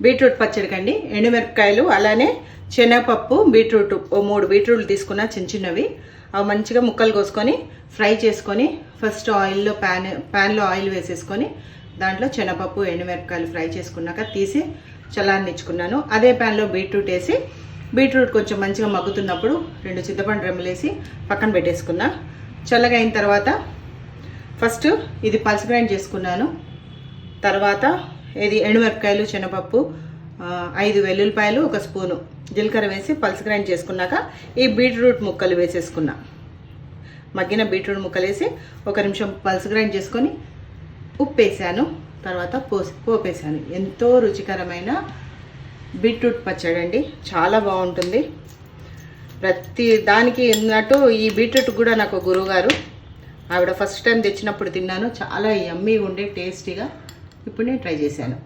Beetroot పచ్చడికండి ఎండుమిరపకాయలు అలానే శనగపప్పు బీట్రూట్ 3 బీట్రూట్లు తీసుకున్న చిన్నవి అవి మంచిగా ముక్కలు కోసుకొని ఫ్రై చేసుకొని ఫస్ట్ ఆయిల్లో ప్యాన్లో ఆయిల్ వేసేసుకొని దాంట్లో శనగపప్పు ఎండుమిరపకాయలు ఫ్రై చేసుకున్నాక తీసి చల్లారనిచ్చుకున్నాను. అదే ప్యాన్లో బీట్రూట్ వేసి బీట్రూట్ కొంచెం మంచిగా మగ్గుతున్నప్పుడు 2 చింతపండు రెమ్మలు వేసి పక్కన పెట్టేసుకున్నా. చల్లగా అయిన తర్వాత ఫస్ట్ ఇది పల్స్ గ్రైండ్ చేసుకున్నాను. తర్వాత ఇది ఎండుమిరపకాయలు శనగపప్పు 5 వెల్లుల్లిపాయలు 1 స్పూను జీలకర్ర వేసి పల్స్ గ్రైండ్ చేసుకున్నాక ఈ బీట్రూట్ ముక్కలు వేసేసుకున్నా. మగ్గిన బీట్రూట్ ముక్కలు వేసి 1 నిమిషం పల్స్ గ్రైండ్ చేసుకొని ఉప్పు వేసాను. తర్వాత పోపేసాను. ఎంతో రుచికరమైన బీట్రూట్ పచ్చడి అండి, చాలా బాగుంటుంది. ప్రతి దానికి ఉన్నట్టు ఈ బీట్రూట్ కూడా నాకు గురువుగారు ఆవిడ ఫస్ట్ టైం తెచ్చినప్పుడు తిన్నాను, చాలా యమ్మీగా ఉండే టేస్టీగా. ఇప్పుడు నేను ట్రై చేశాను.